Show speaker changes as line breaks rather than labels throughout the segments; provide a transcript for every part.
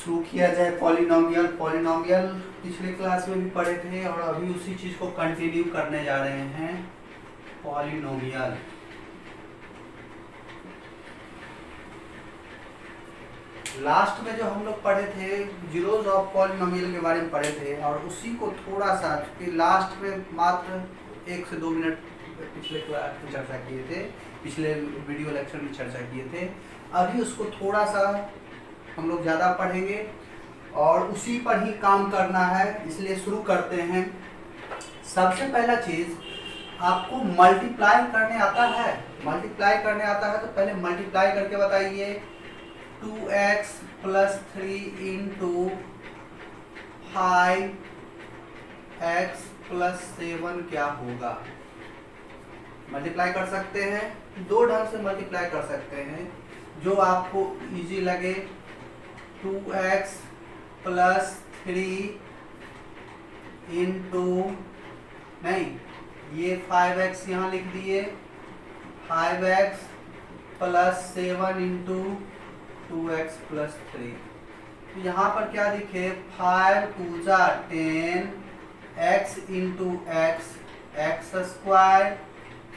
शुरू किया जाए पॉलिनोमियल। पॉलिनोमियल पिछले क्लास में भी पढ़े थे और अभी उसी चीज को कंटिन्यू करने जा रहे हैं। पॉलिनोमियल लास्ट में जो हम लोग पढ़े थे जीरोज ऑफ पॉलिनोमियल के बारे में पढ़े थे और उसी को थोड़ा सा लास्ट में मात्र 1 से 2 मिनट पिछले क्लास में चर्चा किए थे, पिछले वीडियो लेक्चर में चर्चा किए थे। अभी उसको थोड़ा सा हम लोग ज़्यादा पढ़ेंगे और उसी पर ही काम करना है, इसलिए शुरू करते हैं। सबसे पहला चीज, आपको मल्टीप्लाई करने आता है? मल्टीप्लाई करने आता है तो पहले मल्टीप्लाई करके बताइए। 2x + 3 इंटू 5x + 7 क्या होगा? मल्टीप्लाई कर सकते हैं, दो ढंग से मल्टीप्लाई कर सकते हैं जो आपको इजी लगे। 2x + 3 इंटू, नहीं ये 5x यहाँ लिख दिए, 5x + 7 इंटू 2x + 3। तो यहाँ पर क्या दिखे? 5 × 2 = 10, x इंटू x²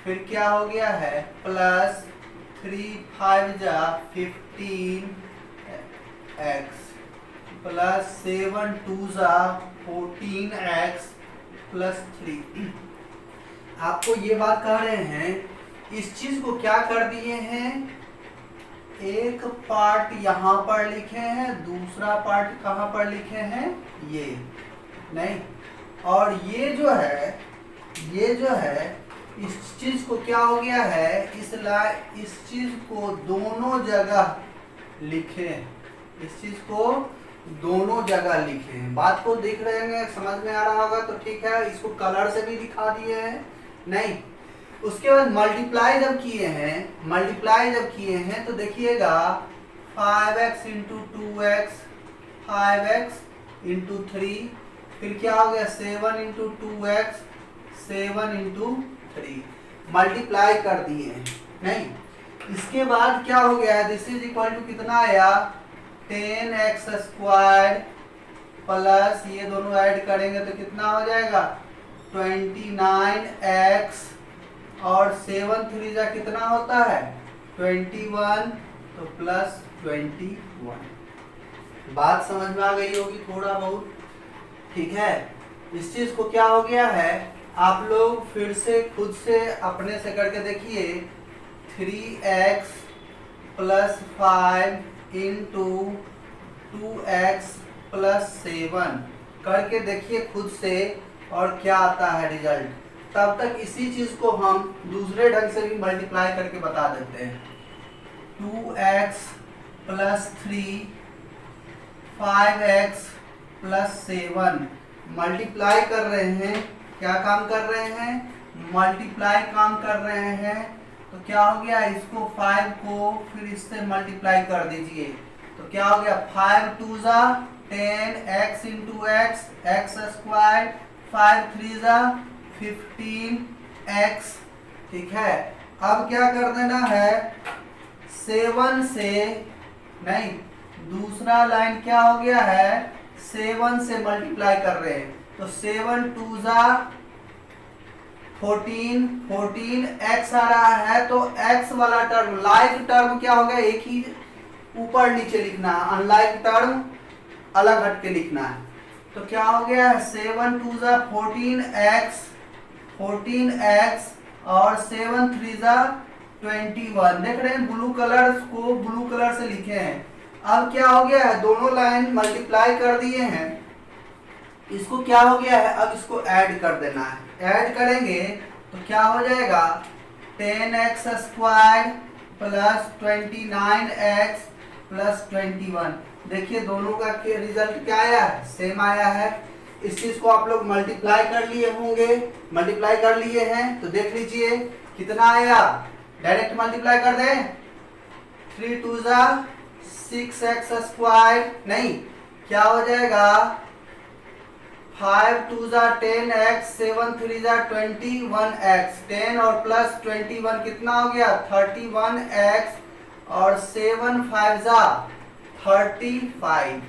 फिर क्या हो गया है? Plus 3 × 5 = 15 x plus 7 × 2 = 14x + 3। आपको ये बात कह रहे हैं, इस चीज को क्या कर दिए हैं, एक पार्ट यहाँ पर लिखे हैं, दूसरा पार्ट कहाँ पर लिखे हैं? ये नहीं, और ये जो है इस चीज को क्या हो गया है, इस चीज को दोनों जगह लिखे, इस चीज को दोनों जगह लिखे हैं। बात को देख रहे हैं, समझ में आ रहा होगा तो ठीक है। इसको कलर से भी दिखा दिए हैं, नहीं। उसके बाद मल्टीप्लाई जब किए हैं तो देखिएगा 5x into 2x, 5x into 3, फिर क्या हो गया 7 इंटू 2x, 7 इंटू 3, मल्टीप्लाई कर दिए हैं, नहीं। इसके बाद क्या हो गया, दिस इज इक्वल टू कितना आया, 10x² प्लस ये दोनों ऐड करेंगे तो कितना हो जाएगा 29x, और 7 × 3 = कितना होता है 21, तो प्लस 21। बात समझ में आ गई होगी थोड़ा बहुत, ठीक है। इस चीज को क्या हो गया है, आप लोग फिर से खुद से अपने से करके देखिए। 3x + 5 इंटू 2x + 7 करके देखिए खुद से, और क्या आता है रिजल्ट। तब तक इसी चीज को हम दूसरे ढंग से भी मल्टीप्लाई करके बता देते हैं। 2x + 3, 5x + 7 मल्टीप्लाई कर रहे हैं। क्या काम कर रहे हैं? मल्टीप्लाई काम कर रहे हैं। तो क्या हो गया, इसको 5 को फिर इससे मल्टीप्लाई कर दीजिए, तो क्या हो गया 5 × 2 = 10, x इंटू x² 5 × 3 = 15x, ठीक है। अब क्या कर देना है, 7 से, नहीं, दूसरा लाइन क्या हो गया है, 7 से मल्टीप्लाई कर रहे हैं, तो 7 × 2 = 14, 14x आ रहा है, तो x वाला टर्म, लाइक टर्म क्या हो गया, एक ही ऊपर नीचे लिखना है, अनलाइक टर्म अलग हट के लिखना है। तो क्या हो गया, 7 × 2 = 14x, 14x, और 7 × 3 = 21। देख रहे हैं, ब्लू कलर को ब्लू कलर से लिखे हैं। अब क्या हो गया है, दोनों लाइन मल्टीप्लाई कर दिए हैं, इसको क्या हो गया है, अब इसको ऐड कर देना है। ऐड करेंगे तो क्या हो जाएगा 10x² प्लस 29x प्लस 21। देखिए दोनों का रिजल्ट क्या आया है, सेम आया है। इस चीज को आप लोग मल्टीप्लाई कर लिए होंगे, मल्टीप्लाई कर लिए हैं तो देख लीजिए कितना आया। डायरेक्ट मल्टीप्लाई कर दें, 3 × 2 = 6x², नहीं, क्या हो जाएगा 5 × 2 = 10x, 7 × 3 = 21x, 10 और प्लस 21 कितना हो गया 31x, और 7 × 5 = 35।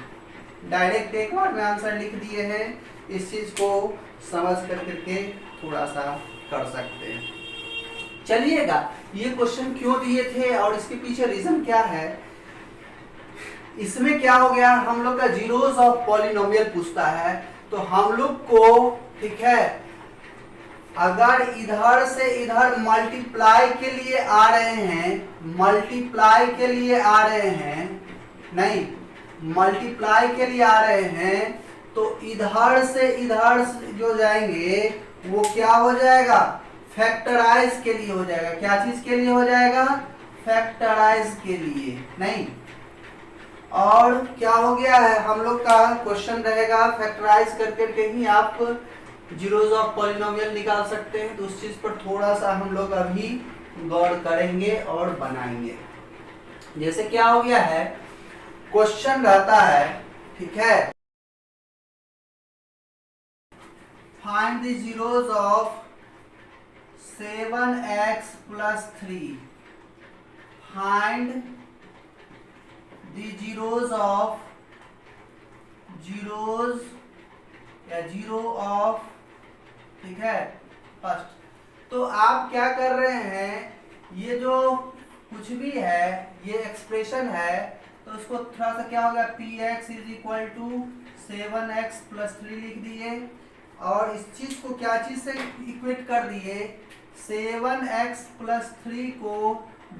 डायरेक्ट एक बार में आंसर लिख दिए हैं। इस चीज को समझ कर करके थोड़ा सा कर सकते हैं। चलिएगा, ये क्वेश्चन क्यों दिए थे और इसके पीछे रीजन क्या है। इसमें क्या हो गया, हम लोग का जीरोस ऑफ पॉलिनोमियल पूछता है, तो हम लोग को ठीक है अगर इधर से इधर मल्टीप्लाई के लिए आ रहे हैं, मल्टीप्लाई के लिए आ रहे हैं, नहीं मल्टीप्लाई के लिए आ रहे हैं, तो इधर से इधर जो जाएंगे वो क्या हो जाएगा, फैक्टराइज के लिए हो जाएगा। क्या चीज के लिए हो जाएगा, फैक्टराइज के लिए, नहीं। और क्या हो गया है, हम लोग का क्वेश्चन रहेगा फैक्टराइज करके कहीं आप जीरोस ऑफ पॉलिनोमियल निकाल सकते हैं। तो उस चीज पर थोड़ा सा हम लोग अभी गौर करेंगे और बनाएंगे। जैसे क्या हो गया है, क्वेश्चन रहता है ठीक है, find the zeros of 7x plus 3, find the zeros of zeros या जीरो ऑफ, ठीक है फर्स्ट। तो आप क्या कर रहे हैं, ये जो कुछ भी है ये एक्सप्रेशन है, तो उसको थोड़ा सा क्या हो गया, p x is equal to 7x plus 3 लिख दिए, और इस चीज को क्या चीज से इक्वेट कर दिए, 7x plus 3 को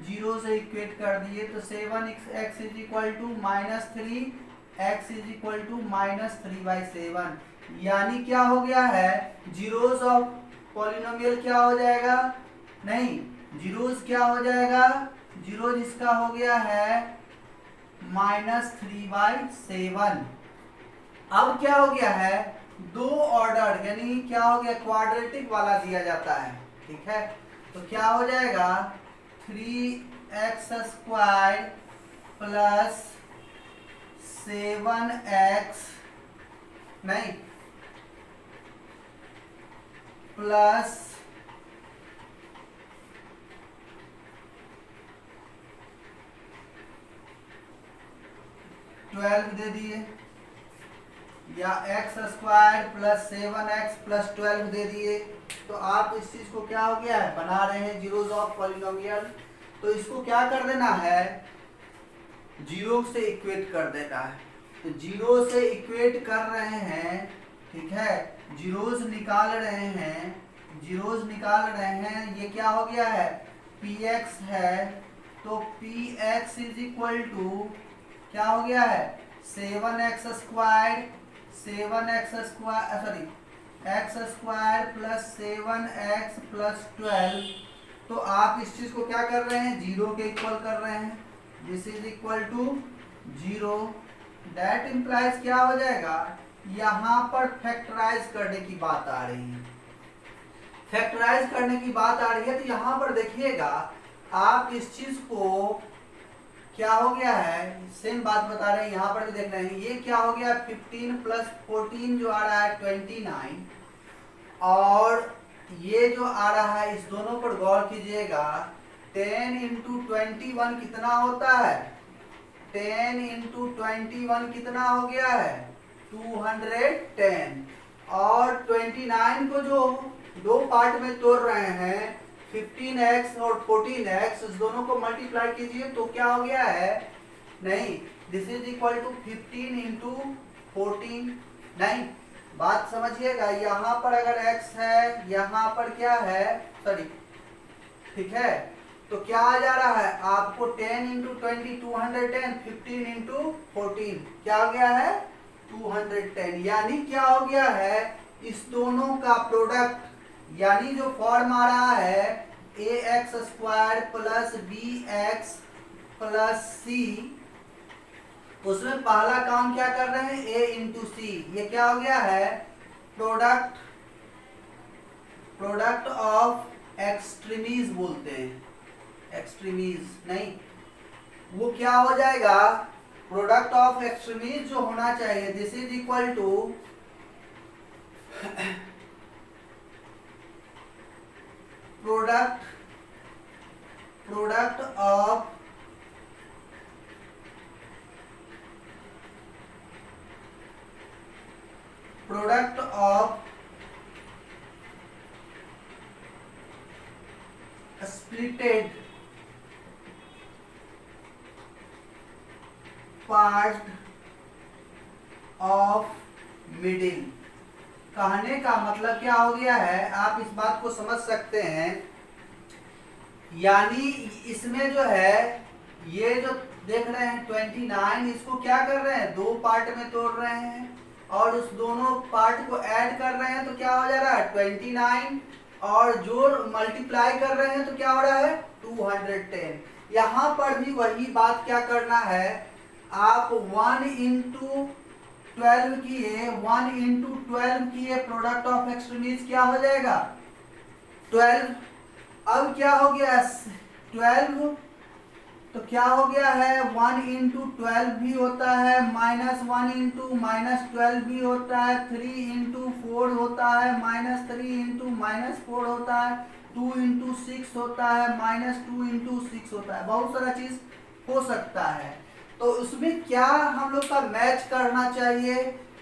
जीरो से इक्वेट कर दिए। तो 7x is equal to -3x is equal to -3/7, यानी क्या हो गया है, जीरोस ऑफ पॉलिनोमियल क्या हो जाएगा, नहीं जीरोस क्या हो जाएगा, जीरो इसका हो गया है -3/7। अब क्या हो गया है, दो ऑर्डर यानी क्या हो गया, क्वाड्रेटिक वाला दिया जाता है, ठीक है। तो क्या हो जाएगा, 3x² प्लस 7x, नहीं प्लस 12 दे दिए, या x² प्लस 7x प्लस 12 दे दिए। तो आप इस चीज को क्या हो गया है, बना रहे हैं जीरोस ऑफ पॉलिनोमियल। तो इसको क्या कर देना है, जीरो से इक्वेट कर देना है। तो जीरो से इक्वेट कर रहे हैं, ठीक है, जीरोस निकाल रहे हैं, जीरोस निकाल रहे हैं, ये क्या हो गया है, px है। तो px इज इक्वल टू क्या हो गया है, 7x² प्लस 7x प्लस 12। तो आप इस चीज को क्या कर रहे हैं, जीरो के इक्वल कर रहे हैं, this is equal to zero. That implies क्या हो जाएगा, यहां पर फैक्टराइज करने की बात आ रही है, फैक्टराइज करने की बात आ रही है। तो यहां पर देखिएगा आप इस चीज को क्या हो गया है, सेम बात बता रहे हैं, यहां पर भी देख रहे हैं, ये क्या हो गया, 15 प्लस 14 जो आ रहा है 29, और ये जो आ रहा है, इस दोनों पर गौर कीजिएगा, 10 इंटू 21 कितना होता है, 10 इंटू 21 कितना हो गया है, 210, और 29 को जो दो पार्ट में तोड़ रहे हैं, 15x और 14x, इस दोनों को मल्टीप्लाई कीजिए तो क्या हो गया है, नहीं this is equal to 15 into 14, नहीं बात समझिएगा, यहां पर अगर x है, यहां पर क्या है, सॉरी ठीक है, तो क्या आ जा रहा है आपको, 10 इंटू 20 210, 15 इंटू 14 क्या हो गया है, 210। यानी क्या हो गया है, इस दोनों का प्रोडक्ट, यानी जो फॉर्म आ रहा है ax² plus bx plus c, उसमें पहला काम क्या कर रहे हैं, a इंटू सी, ये क्या हो गया है, प्रोडक्ट ऑफ एक्सट्रीमीज बोलते हैं, एक्सट्रीमीज नहीं, वो क्या हो जाएगा, प्रोडक्ट ऑफ एक्सट्रीमीज जो होना चाहिए, this is equal to product of product of splitted part of middle. कहने का मतलब क्या हो गया है, आप इस बात को समझ सकते हैं, यानी इसमें जो है ये जो देख रहे हैं 29, इसको क्या कर रहे हैं, दो पार्ट में तोड़ रहे हैं और उस दोनों पार्ट को ऐड कर रहे हैं तो क्या हो जा रहा है 29, और जो मल्टीप्लाई कर रहे हैं तो क्या हो रहा है 210। यहाँ पर भी वही बात क्या करना है, आप 1 इंटू 12 किए, 1 इंटू 12 किए, प्रोडक्ट ऑफ एक्सट्रीमीज क्या हो जाएगा 12। अब क्या हो गया 12, तो क्या हो गया है 1 इंटू 12 भी होता है, माइनस 1 इंटू माइनस 12 भी होता है, 3 इंटू 4 होता है, माइनस 3 इंटू माइनस 4 होता है, 2 इंटू 6 होता है, माइनस 2 इंटू 6 होता है, बहुत सारा चीज हो सकता है। तो उसमें क्या हम लोग का मैच करना चाहिए,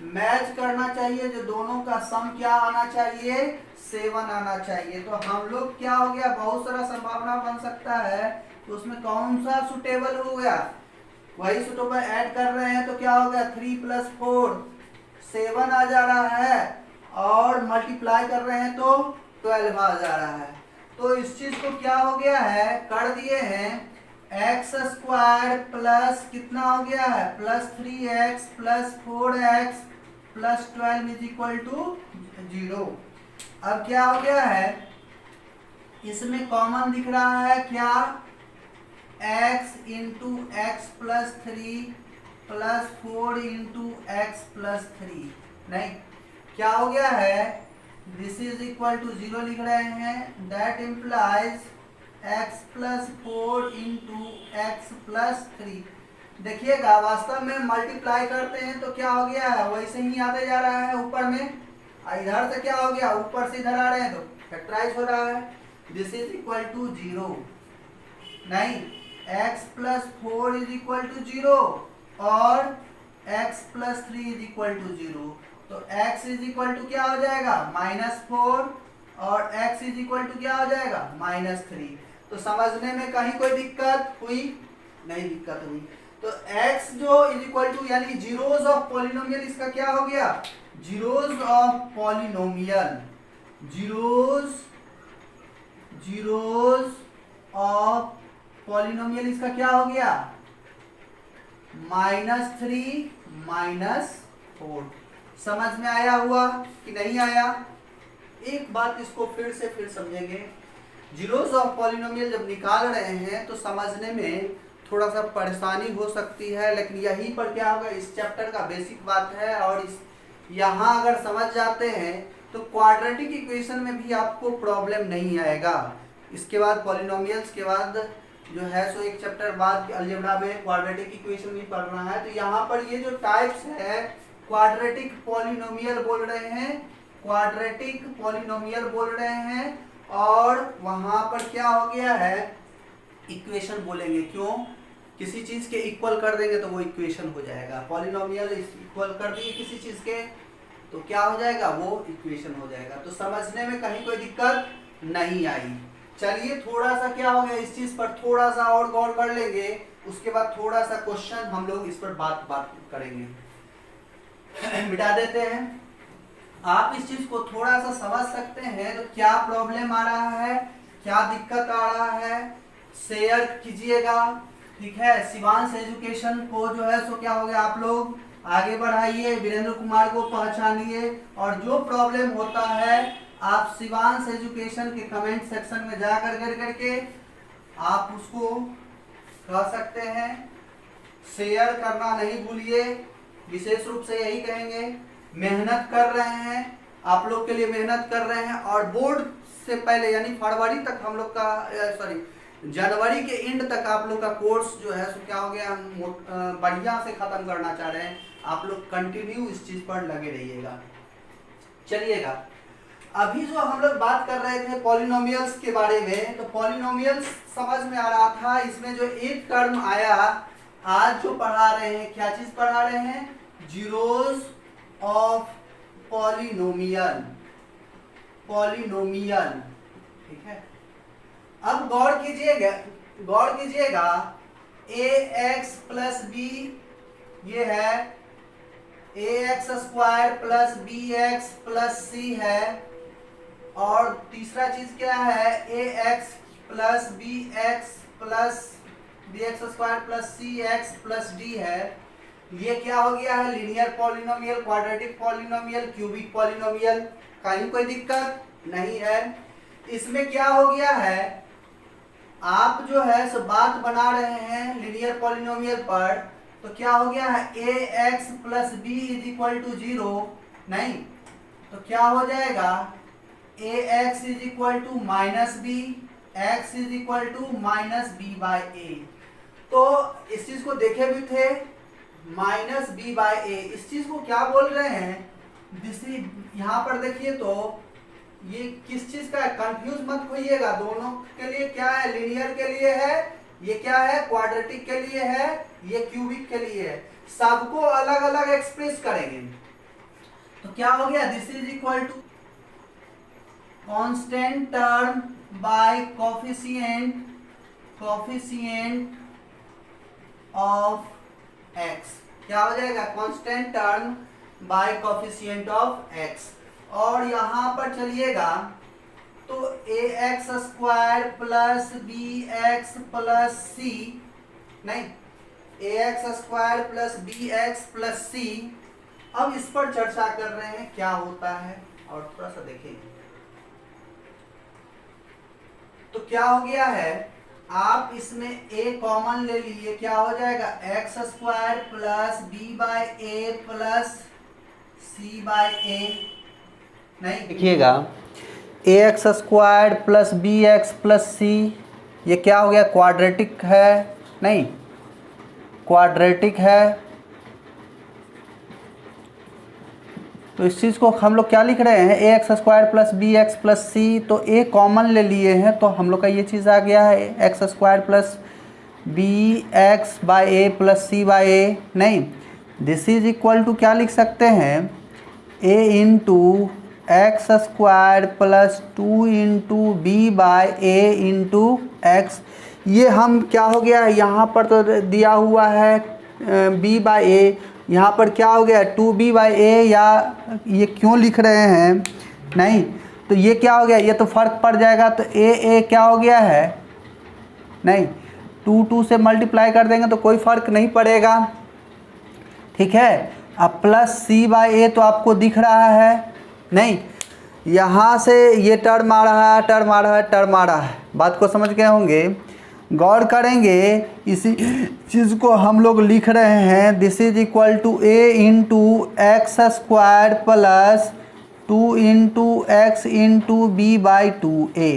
मैच करना चाहिए, जो दोनों का सम क्या आना चाहिए 7 आना चाहिए। तो हम लोग क्या हो गया, बहुत सारा संभावना बन सकता है, तो उसमें कौन सा सुटेबल हो गया, वही सुटेबल ऐड कर रहे हैं तो क्या हो गया 3 + 4 7 आ जा रहा है, और मल्टीप्लाई कर रहे हैं तो 12 आ जा रहा है। तो इस चीज को क्या हो गया है, कर दिए हैं x² प्लस कितना हो गया है plus 3x plus 4x plus 12 = 0। अब क्या हो गया है, इसमें कॉमन दिख रहा है क्या, x into x plus 3 plus 4 into x plus 3, नहीं क्या हो गया है, दिस इज इक्वल टू 0 लिख रहे हैं, that implies x plus 4 into x plus 3। देखिएगा वास्तव में मल्टीप्लाई करते हैं तो क्या हो गया है, वैसे ही आते जा रहा है ऊपर में, इधर से क्या हो गया, ऊपर से इधर आ रहे हैं तो फैक्टराइज हो रहा है, दिस इज इक्वल टू 0, नहीं x plus 4 is equal to 0 और x plus 3 is equal to 0। तो x इज इक्वल टू क्या हो जाएगा -4 और x इज इक्वल टू क्या हो जाएगा -3। तो समझने में कहीं कोई दिक्कत हुई, नहीं दिक्कत हुई। तो x जो इज इक्वल टू यानी जीरोज ऑफ पॉलिनोमियल, इसका क्या हो गया, zeros of polynomial, zeros of polynomial इसका क्या हो गया -3 -4। समझ में आया हुआ कि नहीं आया, एक बात इसको फिर से समझेंगे, जीरोज ऑफ पॉलिनोमियल जब निकाल रहे हैं तो समझने में थोड़ा सा परेशानी हो सकती है, लेकिन यहीं पर क्या होगा, इस चैप्टर का बेसिक बात है, और इस यहाँ अगर समझ जाते हैं तो क्वाड्रेटिक इक्वेशन में भी आपको प्रॉब्लम नहीं आएगा। इसके बाद पॉलिनोमियल्स के बाद जो है सो एक चैप्टर बाद अलजेब्रा में क्वाड्रेटिक इक्वेशन भी पढ़ना है। तो यहाँ पर ये जो टाइप्स है क्वाड्रेटिक पॉलिनोमियल बोल रहे हैं, क्वाड्रेटिक पॉलिनोमियल बोल रहे हैं, और वहां पर क्या हो गया है इक्वेशन बोलेंगे, क्यों, किसी चीज के इक्वल कर देंगे तो वो इक्वेशन हो जाएगा, पॉलिनोमियल इक्वल कर दिए किसी चीज के तो क्या हो जाएगा, वो इक्वेशन हो जाएगा। तो समझने में कहीं कोई दिक्कत नहीं आई। चलिए थोड़ा सा क्या हो गया, इस चीज पर थोड़ा सा और गौर कर लेंगे, उसके बाद थोड़ा सा क्वेश्चन हम लोग इस पर बात करेंगे। मिटा देते हैं, आप इस चीज को थोड़ा सा समझ सकते हैं तो क्या प्रॉब्लम आ रहा है, क्या दिक्कत आ रहा है, शेयर कीजिएगा, ठीक है। शिवांश एजुकेशन को जो है सो क्या हो गया, आप लोग आगे बढ़ाइए, वीरेंद्र कुमार को पहचानिए, और जो प्रॉब्लम होता है आप शिवांश एजुकेशन के कमेंट सेक्शन में जा करके आप उसको कह सकते हैं। शेयर करना नहीं भूलिए, विशेष रूप से यही कहेंगे, मेहनत कर रहे हैं, आप लोग के लिए मेहनत कर रहे हैं, और बोर्ड से पहले यानी फरवरी तक हम लोग का जनवरी के एंड तक आप लोग का कोर्स जो है सो क्या हो गया, हम बढ़िया से खत्म करना चाह रहे हैं। आप लोग कंटिन्यू इस चीज पर लगे रहिएगा। चलिएगा, अभी जो हम लोग बात कर रहे थे पॉलिनोमियल्स के बारे में, तो पॉलिनोमियल्स समझ में आ रहा था, इसमें जो एक टर्म आया आज जो पढ़ा रहे हैं, क्या चीज पढ़ा रहे हैं, जीरोज ऑफ पॉलिनोमियल, पॉलिनोमियल, ठीक है। अब गौर कीजिएगा ए एक्स प्लस बी ये है, A X square plus B X plus C है, और तीसरा चीज क्या है, A X plus B X plus B X square plus C X plus D है। ये क्या हो गया है, linear polynomial, quadratic polynomial, cubic polynomial. कहीं कोई दिक्कत नहीं है। इसमें क्या हो गया है, आप जो है सो बात बना रहे हैं लीनियर पॉलिनोमियल पर, तो क्या हो गया है, A X plus B is equal to 0, नहीं तो क्या हो जाएगा, A X is equal to minus B, X is equal to minus B by A. तो इस चीज को देखे भी थे, माइनस बी बाई ए, इस चीज को क्या बोल रहे हैं, यहाँ पर देखिए तो ये किस चीज का है, कंफ्यूज मत होइएगा। दोनों के लिए क्या है, लीनियर के लिए है, ये क्या है, क्वाड्रेटिक के लिए है, ये क्यूबिक के लिए है। सबको अलग अलग एक्सप्रेस करेंगे तो क्या हो गया, this is equal to constant term by coefficient of X. क्या हो जाएगा, constant term by coefficient of X. और यहां पर चलिएगा तो A X square plus B X plus C, नहीं A X square plus B X plus C. अब इस पर चर्चा कर रहे हैं क्या होता है, और थोड़ा सा देखेंगे। तो क्या हो गया है, आप इसमें a कॉमन ले लीजिए, क्या हो जाएगा, X square plus B by A plus C by A. नहीं देखिएगा, A X square plus B X plus C, ये क्या हो गया, क्वाड्रेटिक है, नहीं क्वाड्रेटिक है। तो इस चीज़ को हम लोग क्या लिख रहे हैं, A X square plus B X plus C, तो ए कॉमन ले लिए हैं तो हम लोग का ये चीज़ आ गया है, X square plus B X by A plus C by A. नहीं, दिस इज इक्वल टू क्या लिख सकते हैं, A into x square plus 2 into B by A into X. ये हम क्या हो गया है, यहाँ पर तो दिया हुआ है बी बाई ए, यहाँ पर क्या हो गया 2b बाई ए, या ये क्यों लिख रहे हैं, नहीं तो ये क्या हो गया, ये तो फर्क पड़ जाएगा। तो ए क्या हो गया है, नहीं 2 से मल्टीप्लाई कर देंगे तो कोई फर्क नहीं पड़ेगा, ठीक है। अब प्लस सी बाई ए तो आपको दिख रहा है, नहीं यहाँ से ये टर्म आ रहा है, टर्म आ रहा है, टर्म आ रहा है। बात को समझ गए होंगे, गौर करेंगे इसी चीज़ को हम लोग लिख रहे हैं, this is equal to a into x square plus 2 into x into B by 2a।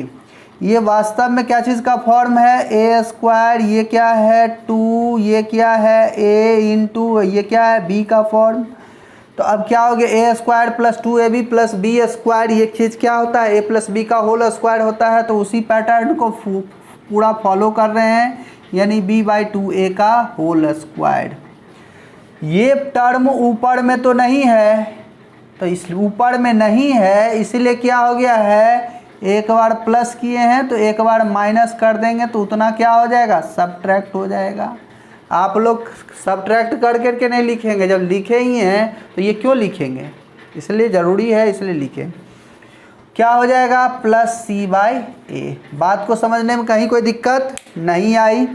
ये वास्तव में क्या चीज़ का फॉर्म है, ए स्क्वायर, ये क्या है 2, ये क्या है a इंटू ये क्या है b का फॉर्म। तो अब क्या हो गया, A square plus 2ab plus B square, ये चीज़ क्या होता है, a प्लस बी का होल स्क्वायर होता है। तो उसी पैटर्न को पूरा फॉलो कर रहे हैं, यानी b बाई 2a का होल स्क्वायर। ये टर्म ऊपर में तो नहीं है, तो इस ऊपर में नहीं है, इसलिए क्या हो गया है, एक बार प्लस किए हैं तो एक बार माइनस कर देंगे तो उतना क्या हो जाएगा, सब्ट्रैक्ट हो जाएगा। आप लोग सब्ट्रैक्ट कर करके नहीं लिखेंगे, जब लिखे ही हैं तो ये क्यों लिखेंगे, इसलिए ज़रूरी है, इसलिए लिखें। क्या हो जाएगा, प्लस सी बाई ए। बात को समझने में कहीं कोई दिक्कत नहीं आई।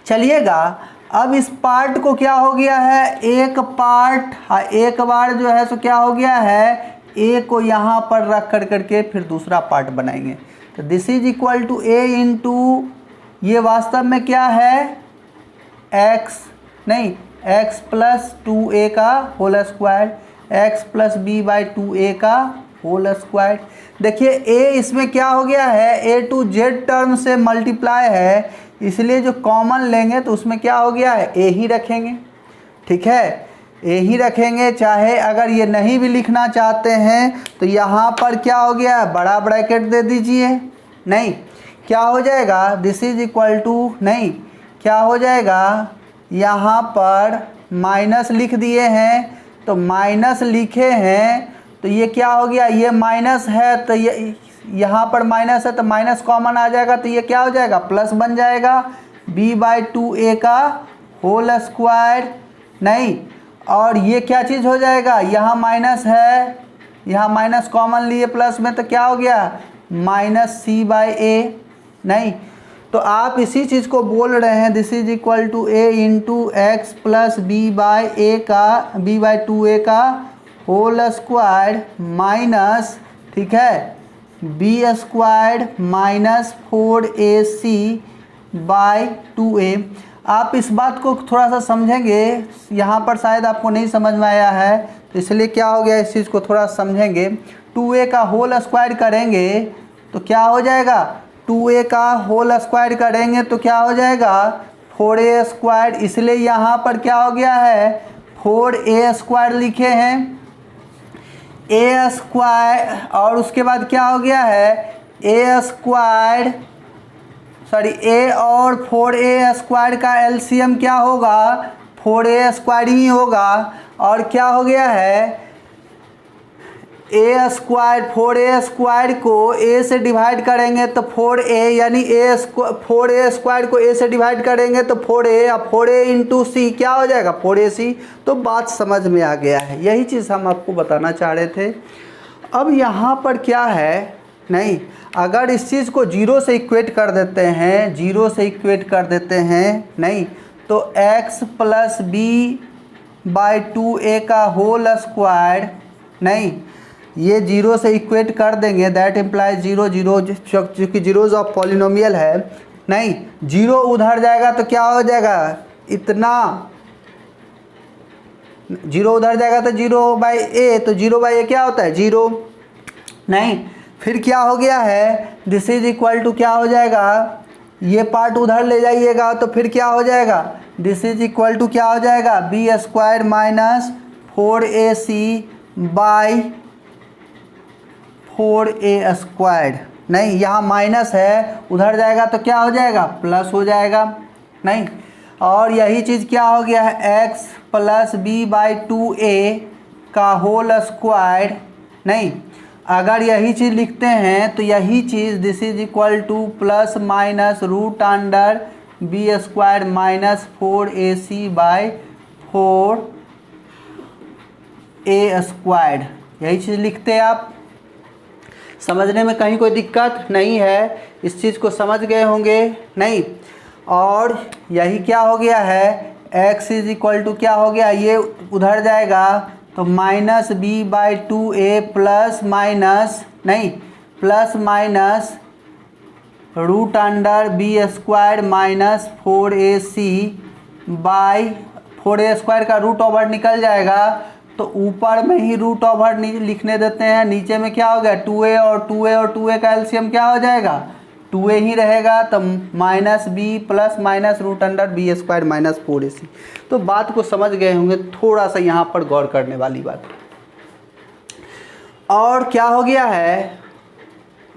चलिएगा, अब इस पार्ट को क्या हो गया है, एक पार्ट एक बार जो है सो क्या हो गया है, ए को यहाँ पर रख कर करके फिर दूसरा पार्ट बनाएंगे। तो this is equal to a into, ये वास्तव में क्या है, एक्स, नहीं एक्स प्लस 2a का whole square, x plus B by 2a का होल स्क्वायर। देखिए a इसमें क्या हो गया है, a टू जेड टर्म से मल्टीप्लाई है, इसलिए जो कॉमन लेंगे तो उसमें क्या हो गया है, a ही रखेंगे, ठीक है, a ही रखेंगे। चाहे अगर ये नहीं भी लिखना चाहते हैं तो यहाँ पर क्या हो गया, बड़ा ब्रैकेट दे दीजिए, नहीं क्या हो जाएगा, दिस इज इक्वल टू, नहीं क्या हो जाएगा, यहाँ पर माइनस लिख दिए हैं तो माइनस लिखे हैं तो ये क्या हो गया, ये माइनस है तो ये यहाँ पर माइनस है तो माइनस कॉमन आ जाएगा तो ये क्या हो जाएगा, प्लस बन जाएगा b/2a का होल स्क्वायर। नहीं, और ये क्या चीज़ हो जाएगा, यहाँ माइनस है, यहाँ माइनस कॉमन लिए प्लस में तो क्या हो गया, -c/a। नहीं, तो आप इसी चीज़ को बोल रहे हैं this is equal to a into x plus b/2a का होल स्क्वायर माइनस, ठीक है, b² माइनस 4ac/2a। आप इस बात को थोड़ा सा समझेंगे, यहाँ पर शायद आपको नहीं समझ में आया है तो इसलिए क्या हो गया, इस चीज़ को थोड़ा समझेंगे। 2a का होल स्क्वायर करेंगे तो क्या हो जाएगा, 2a का होल स्क्वायर करेंगे तो क्या हो जाएगा 4a²। इसलिए यहाँ पर क्या हो गया है 4a² लिखे हैं, a² और उसके बाद क्या हो गया है a² सॉरी a और 4a² का एलसीएम क्या होगा 4a² ही होगा। और क्या हो गया है a² 4a² को a से डिवाइड करेंगे तो 4a, यानी 4a² को a से डिवाइड करेंगे तो 4a, और 4a इंटू सी क्या हो जाएगा 4ac। तो बात समझ में आ गया है, यही चीज़ हम आपको बताना चाह रहे थे। अब यहाँ पर क्या है, नहीं, अगर इस चीज़ को 0 से इक्वेट कर देते हैं, 0 से इक्वेट कर देते हैं, नहीं तो x प्लस b/2a का होल स्क्वायर, नहीं ये 0 से इक्वेट कर देंगे, दैट इम्प्लाइज 0 0, क्योंकि जीरोज ऑफ पॉलिनोमियल है। नहीं, 0 उधर जाएगा तो क्या हो जाएगा, इतना 0 उधर जाएगा तो 0/a, तो 0/a क्या होता है 0। नहीं, फिर क्या हो गया है दिस इज इक्वल टू क्या हो जाएगा, ये पार्ट उधर ले जाइएगा तो फिर क्या हो जाएगा, दिस इज इक्वल टू क्या हो जाएगा b² माइनस 4ac/4a²। नहीं, यहाँ माइनस है, उधर जाएगा तो क्या हो जाएगा प्लस हो जाएगा। नहीं, और यही चीज़ क्या हो गया है x प्लस b/2a का होल स्क्वायर। नहीं, अगर यही चीज़ लिखते हैं तो यही चीज़ this is equal to plus minus root under b² minus 4ac/4a², यही चीज़ लिखते हैं आप। समझने में कहीं कोई दिक्कत नहीं है, इस चीज़ को समझ गए होंगे। नहीं, और यही क्या हो गया है x इज इक्वल टू क्या हो गया, ये उधर जाएगा तो माइनस b/2a प्लस माइनस, नहीं plus minus root under b² minus 4ac/4a² का रूट ओवर निकल जाएगा तो ऊपर में ही रूट ओवर लिखने देते हैं, नीचे में क्या हो गया 2a और 2a का एलसीएम क्या हो जाएगा 2a ही रहेगा, तो minus b plus minus root under b² minus 4ac। तो बात को समझ गए होंगे, थोड़ा सा यहाँ पर गौर करने वाली बात। और क्या हो गया है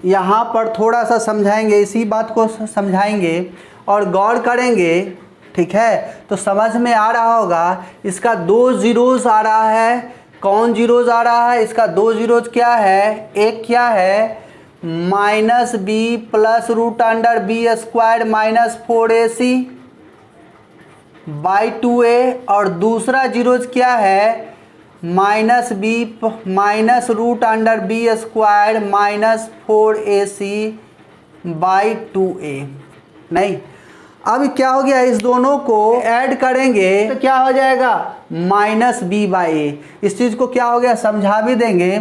यहाँ पर थोड़ा सा समझाएंगे, इसी बात को समझाएंगे और गौर करेंगे, ठीक है, तो समझ में आ रहा होगा। इसका 2 जीरोज आ रहा है, कौन जीरोज आ रहा है, इसका 2 जीरोज क्या है, एक क्या है minus b plus root under b² minus 4ac/2a, और दूसरा जीरोज क्या है minus b minus root under b² minus 4ac/2a। नहीं, अब क्या हो गया, इस दोनों को ऐड करेंगे तो क्या हो जाएगा -b/a। इस चीज़ को क्या हो गया समझा भी देंगे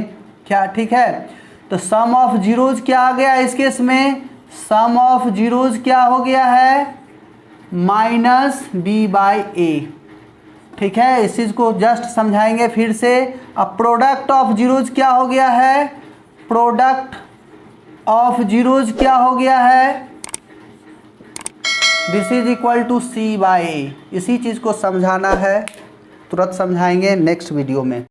क्या, ठीक है। तो सम ऑफ जीरोज क्या आ गया इस केस में, सम ऑफ जीरोज क्या हो गया है -b/a, ठीक है। इस चीज़ को जस्ट समझाएंगे फिर से। अब प्रोडक्ट ऑफ जीरोज क्या हो गया है, प्रोडक्ट ऑफ जीरोज क्या हो गया है, this is equal to c/a। इसी चीज़ को समझाना है, तुरंत समझाएंगे नेक्स्ट वीडियो में।